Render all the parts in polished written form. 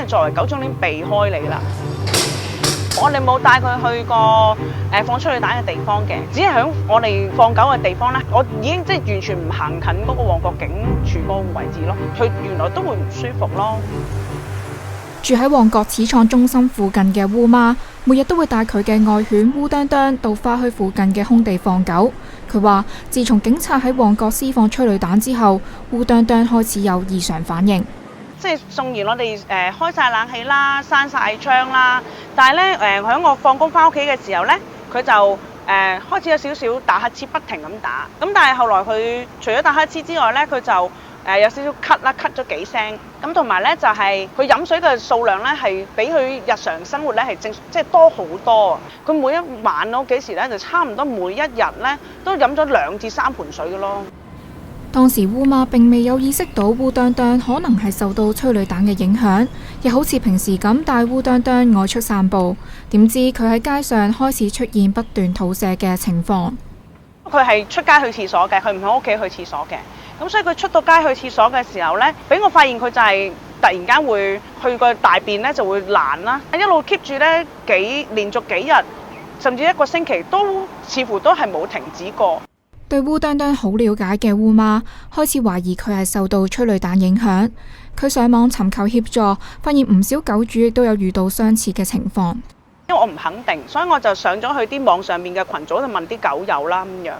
係作為狗總鏈避開你啦。我哋冇帶佢去過放催淚彈嘅地方嘅，只係喺我哋放狗嘅地方咧，我已經即係完全唔行近嗰個旺角警署嗰個位置咯。佢原來都會唔舒服咯。住喺旺角始創中心附近嘅烏媽，每日都會帶佢嘅愛犬烏啄啄到花墟附近嘅空地放狗。佢話：自從警察喺旺角施放催淚彈之後，烏啄啄開始有異常反應。即係送完我哋開晒冷氣啦，閂晒窗啦，但係咧喺我放工翻屋企嘅時候咧，佢就開始有少少打乞嗤，不停咁打。咁但係後來佢除咗打乞嗤之外咧，佢就有少少咳啦，咳咗幾聲。咁同埋咧就係佢飲水嘅數量咧係比佢日常生活咧係即係多好多。佢每一晚咯幾時咧就差唔多每一日咧都飲咗2至3盆水嘅咯。當時烏媽並未有意識到烏啄啄可能係受到催淚彈嘅影響，亦好似平時咁帶烏啄啄外出散步。點知佢喺街上開始出現不斷吐瀉嘅情況。佢係出街去廁所嘅，佢唔喺屋企去廁所嘅。咁所以佢出到街去廁所嘅時候呢，俾我發現佢就係突然間會去個大便呢就會爛啦，一路 keep 住呢連續幾日，甚至1個星期都似乎都係冇停止過。對烏啄啄好了解嘅烏媽開始懷疑佢係受到催淚彈影響，佢上網尋求協助，發現唔少狗主亦都有遇到相似嘅情況。因為我唔肯定，所以我就上咗去啲網上面嘅群組度問啲狗友啦咁樣。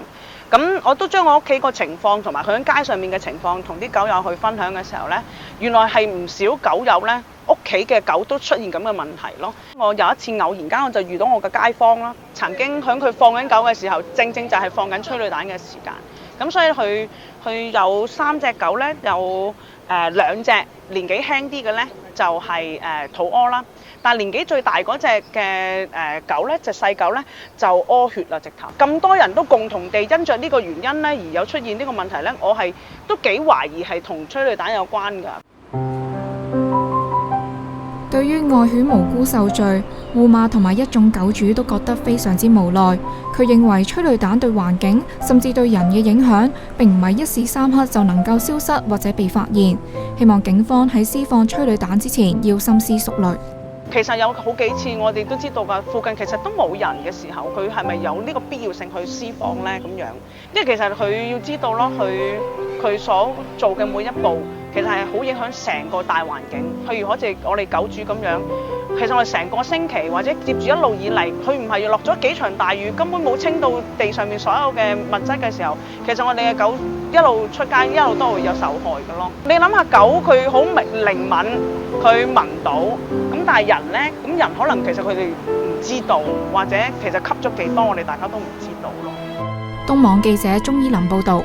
咁我都將我屋企個情況同埋佢喺街上面嘅情況同啲狗友去分享嘅時候呢，原來係唔少狗友呢屋企嘅狗都出現咁嘅問題咯。我有一次偶然間我就遇到我嘅街坊啦，曾經喺佢放緊狗嘅時候，正正就係放緊催淚彈嘅時間。咁所以佢有3隻狗呢，有2隻年紀輕啲嘅呢，就係肚屙啦。但係年紀最大嗰隻嘅狗呢，隻細狗呢，就屙血啦，直頭。咁多人都共同地因着呢個原因呢，而有出現呢個問題呢，我係都幾懷疑係同催淚彈有關㗎。對於愛犬無辜受罪，烏媽同埋一眾狗主都覺得非常之無奈。佢認為催淚彈對環境甚至對人嘅影響並唔係一時三刻就能夠消失或者被發現，希望警方喺施放催淚彈之前要深思熟慮。其實有好幾次我哋都知道㗎，附近其實都冇人嘅時候，佢係咪有呢個必要性去施放呢？咁樣，因為其實佢要知道咯，佢所做嘅每一步，其實係好影響成個大環境。譬如好似我哋狗主咁樣，其實我哋成個星期或者接住一路以嚟，佢唔係落咗幾場大雨，根本冇清到地上面所有嘅物質嘅時候，其實我哋嘅狗一路出街一路都會有受害嘅咯。你諗下狗佢好靈敏，佢聞到，咁但係人呢，咁人可能其實佢哋唔知道，或者其實吸咗幾多，我哋大家都唔知道咯。東網記者鍾依林報導。